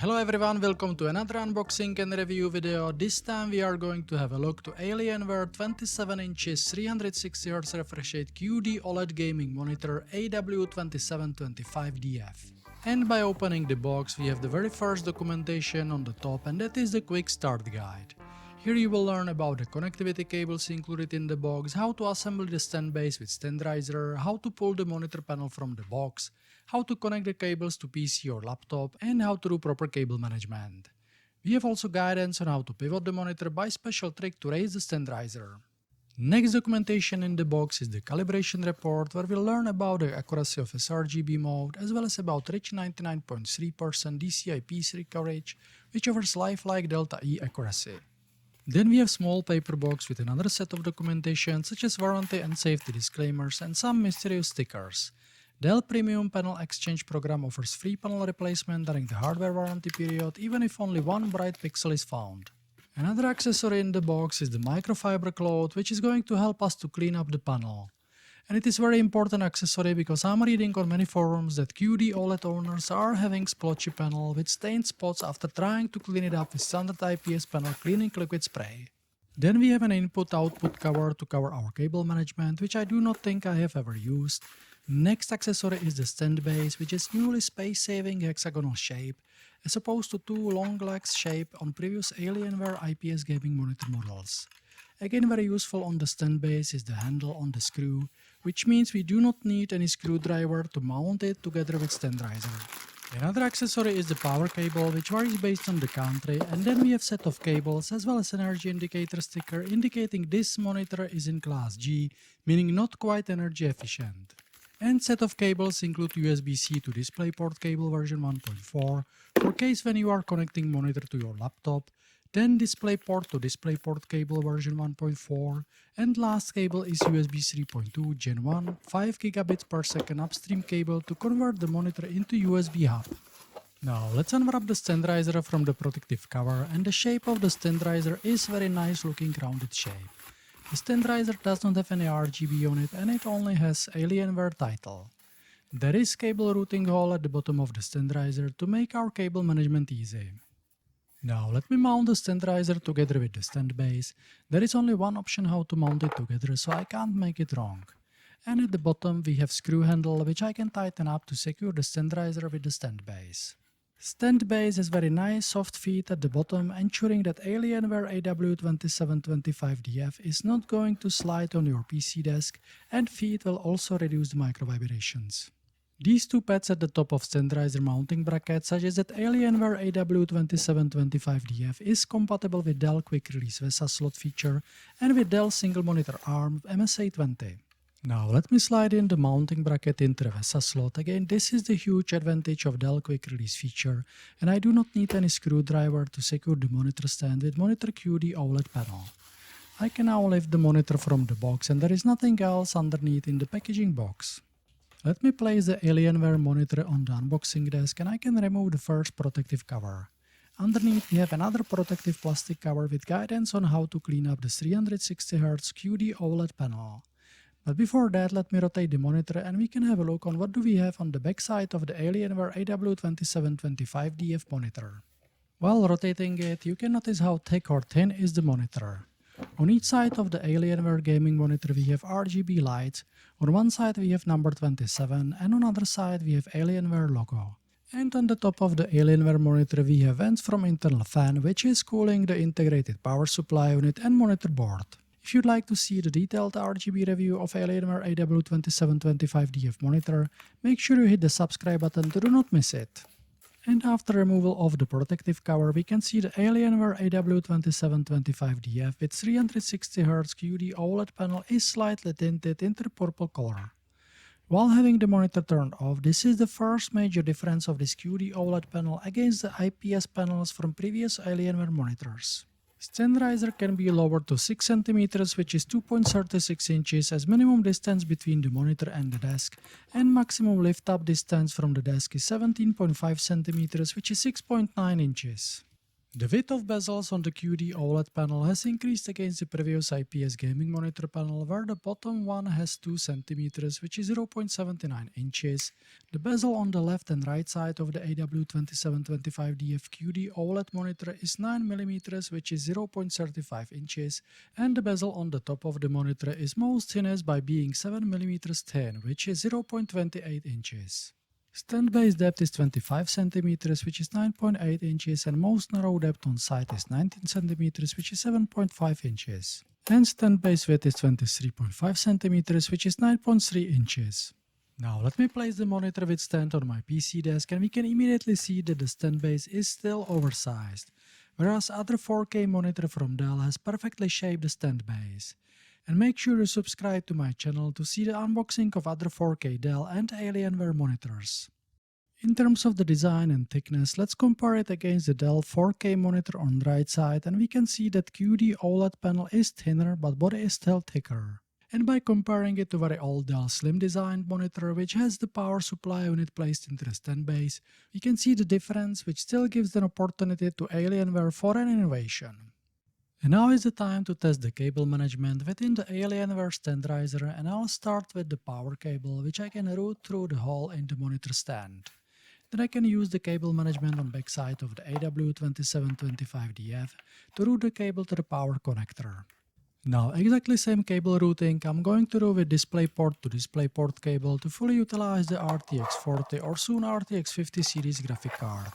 Hello everyone, welcome to another unboxing and review video. This time we are going to have a look to Alienware 27 inches 360Hz refresh rate QD-OLED gaming monitor AW2725DF. And by opening the box we have the very first documentation on the top, and that is the quick start guide. Here you will learn about the connectivity cables included in the box, how to assemble the stand base with stand riser, how to pull the monitor panel from the box, how to connect the cables to PC or laptop, and how to do proper cable management. We have also guidance on how to pivot the monitor by special trick to raise the stand riser. Next documentation in the box is the calibration report, where we'll learn about the accuracy of sRGB mode as well as about rich 99.3% DCI-P3 coverage, which offers lifelike Delta E accuracy. Then we have small paper box with another set of documentation such as warranty and safety disclaimers and some mysterious stickers. Dell Premium Panel Exchange program offers free panel replacement during the hardware warranty period even if only one bright pixel is found. Another accessory in the box is the microfiber cloth, which is going to help us to clean up the panel. And it is very important accessory because I'm reading on many forums that QD-OLED owners are having splotchy panel with stained spots after trying to clean it up with standard IPS panel cleaning liquid spray. Then we have an input-output cover to cover our cable management, which I do not think I have ever used. Next accessory is the stand base, which is newly space-saving hexagonal shape, as opposed to two long legs shape on previous Alienware IPS gaming monitor models. Again, very useful on the stand base is the handle on the screw, which means we do not need any screwdriver to mount it together with stand riser. Another accessory is the power cable, which varies based on the country, and then we have set of cables as well as energy indicator sticker indicating this monitor is in class G, meaning not quite energy efficient. And set of cables include USB-C to DisplayPort cable version 1.4 for case when you are connecting monitor to your laptop, then DisplayPort to DisplayPort cable version 1.4, and last cable is USB 3.2 Gen 1 5 gigabits per second upstream cable to convert the monitor into USB hub. Now let's unwrap the stand riser from the protective cover, and the shape of the stand riser is very nice looking rounded shape. The stand riser does not have any RGB on it and it only has Alienware title. There is cable routing hole at the bottom of the stand riser to make our cable management easy. Now let me mount the stand riser together with the stand base. There is only one option how to mount it together, so I can't make it wrong. And at the bottom we have screw handle, which I can tighten up to secure the stand riser with the stand base. Stand base has very nice soft feet at the bottom, ensuring that Alienware AW2725DF is not going to slide on your PC desk, and feet will also reduce the micro vibrations. These two pads at the top of stand riser mounting bracket suggest that Alienware AW2725DF is compatible with Dell Quick Release VESA slot feature and with Dell Single Monitor ARM MSA20. Now let me slide in the mounting bracket into the VESA slot. Again, this is the huge advantage of Dell Quick Release feature, and I do not need any screwdriver to secure the monitor stand with monitor QD-OLED panel. I can now lift the monitor from the box and there is nothing else underneath in the packaging box. Let me place the Alienware monitor on the unboxing desk and I can remove the first protective cover. Underneath we have another protective plastic cover with guidance on how to clean up the 360Hz QD-OLED panel. But before that, let me rotate the monitor and we can have a look on what do we have on the back side of the Alienware AW2725DF monitor. While rotating it, you can notice how thick or thin is the monitor. On each side of the Alienware gaming monitor we have RGB lights. On one side we have number 27 and on the other side we have Alienware logo. And on the top of the Alienware monitor we have vents from internal fan, which is cooling the integrated power supply unit and monitor board. If you'd like to see the detailed RGB review of Alienware AW2725DF monitor, make sure you hit the subscribe button to do not miss it. And after removal of the protective cover, we can see the Alienware AW2725DF with 360Hz QD-OLED panel is slightly tinted into the purple color. While having the monitor turned off, this is the first major difference of this QD-OLED panel against the IPS panels from previous Alienware monitors. Stand riser can be lowered to 6 cm, which is 2.36 inches as minimum distance between the monitor and the desk, and maximum lift-up distance from the desk is 17.5 cm, which is 6.9 inches. The width of bezels on the QD-OLED panel has increased against the previous IPS gaming monitor panel, where the bottom one has 2 cm, which is 0.79 inches. The bezel on the left and right side of the AW2725DF QD-OLED monitor is 9 mm, which is 0.35 inches, and the bezel on the top of the monitor is most thinnest by being 7 mm thin, which is 0.28 inches. Stand base depth is 25 cm, which is 9.8 inches, and most narrow depth on site is 19 cm, which is 7.5 inches. And stand base width is 23.5 cm, which is 9.3 inches. Now let me place the monitor with stand on my PC desk, and we can immediately see that the stand base is still oversized, whereas other 4K monitor from Dell has perfectly shaped the stand base. And make sure you subscribe to my channel to see the unboxing of other 4K Dell and Alienware monitors. In terms of the design and thickness, let's compare it against the Dell 4K monitor on the right side, and we can see that QD-OLED panel is thinner but body is still thicker. And by comparing it to very old Dell Slim designed monitor, which has the power supply unit placed into the stand base, we can see the difference, which still gives an opportunity to Alienware for an innovation. And now is the time to test the cable management within the Alienware standardizer, and I'll start with the power cable, which I can route through the hole in the monitor stand. Then I can use the cable management on backside of the AW2725DF to route the cable to the power connector. Now exactly same cable routing I'm going to do with DisplayPort to DisplayPort cable to fully utilize the RTX 40 or soon RTX 50 series graphic card.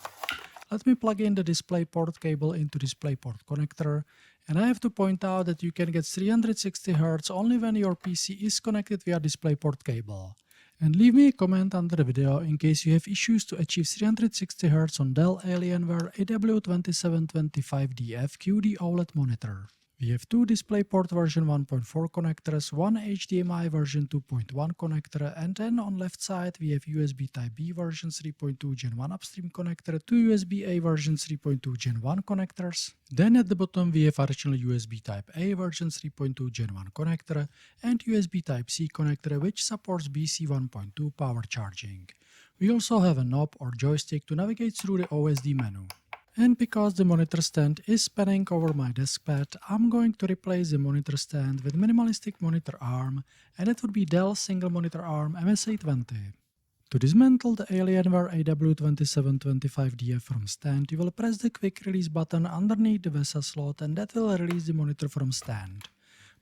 Let me plug in the DisplayPort cable into DisplayPort connector, and I have to point out that you can get 360 Hz only when your PC is connected via DisplayPort cable. And leave me a comment under the video in case you have issues to achieve 360 Hz on Dell Alienware AW2725DF QD-OLED monitor. We have two DisplayPort version 1.4 connectors, one HDMI version 2.1 connector, and then on left side we have USB Type-B version 3.2 Gen 1 upstream connector, two USB-A version 3.2 Gen 1 connectors. Then at the bottom we have additional USB Type-A version 3.2 Gen 1 connector and USB Type-C connector, which supports BC 1.2 power charging. We also have a knob or joystick to navigate through the OSD menu. And because the monitor stand is spanning over my desk pad, I'm going to replace the monitor stand with minimalistic monitor arm, and it would be Dell Single Monitor Arm MSA20. To dismantle the Alienware AW2725DF from stand, you will press the quick release button underneath the VESA slot, and that will release the monitor from stand.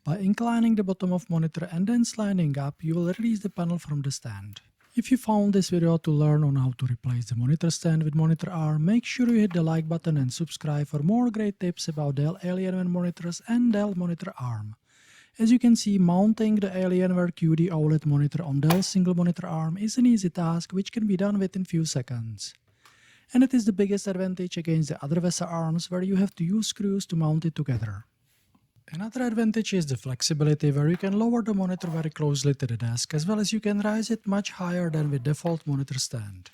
By inclining the bottom of monitor and then sliding up, you will release the panel from the stand. If you found this video to learn on how to replace the monitor stand with monitor arm, make sure you hit the like button and subscribe for more great tips about Dell Alienware monitors and Dell Monitor Arm. As you can see, mounting the Alienware QD-OLED monitor on Dell Single Monitor Arm is an easy task which can be done within few seconds. And it is the biggest advantage against the other VESA arms where you have to use screws to mount it together. Another advantage is the flexibility, where you can lower the monitor very closely to the desk, as well as you can raise it much higher than with default monitor stand.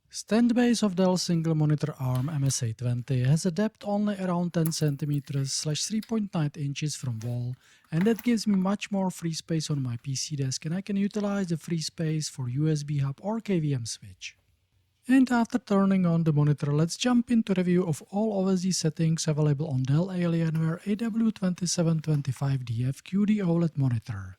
Stand base of Dell Single Monitor Arm MSA20 has a depth only around 10 cm / 3.9 inches from wall, and that gives me much more free space on my PC desk, and I can utilize the free space for USB hub or KVM switch. And after turning on the monitor, let's jump into review of all OSD settings available on Dell Alienware AW2725DF QD-OLED monitor.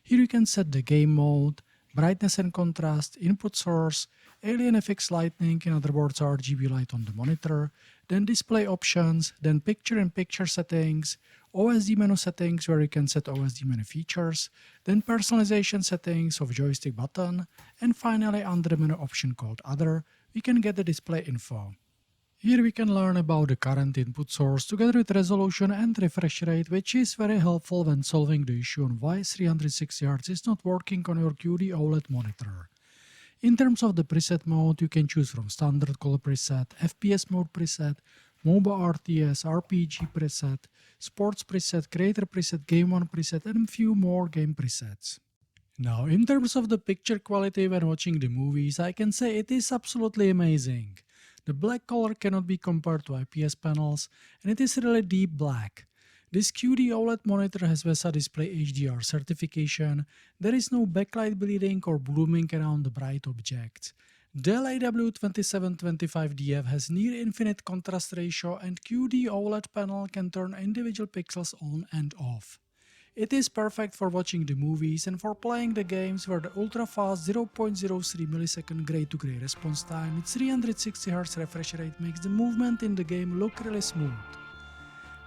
Here you can set the game mode, brightness and contrast, input source, Alien FX lighting, in other words RGB light on the monitor, then display options, then picture-in-picture settings, OSD menu settings where you can set OSD menu features, then personalization settings of joystick button, and finally under the menu option called Other, we can get the display info. Here we can learn about the current input source together with resolution and refresh rate, which is very helpful when solving the issue on why 360 Hz is not working on your QD-OLED monitor. In terms of the preset mode, you can choose from standard color preset, FPS mode preset, MOBA RTS, RPG preset, sports preset, creator preset, game 1 preset, and a few more game presets. Now, in terms of the picture quality when watching the movies, I can say it is absolutely amazing. The black color cannot be compared to IPS panels, and it is really deep black. This QD-OLED monitor has VESA Display HDR certification. There is no backlight bleeding or blooming around the bright objects. Dell AW2725DF has near infinite contrast ratio and QD-OLED panel can turn individual pixels on and off. It is perfect for watching the movies and for playing the games where the ultra-fast 0.03 millisecond gray-to-gray response time with 360 Hz refresh rate makes the movement in the game look really smooth.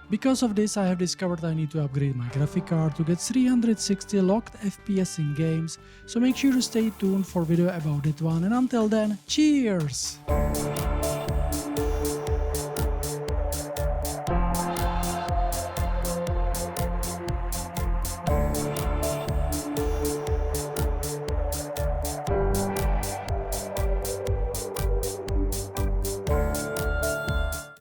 Because of this, I have discovered I need to upgrade my graphic card to get 360 locked FPS in games, so make sure to stay tuned for video about that one, and until then, cheers!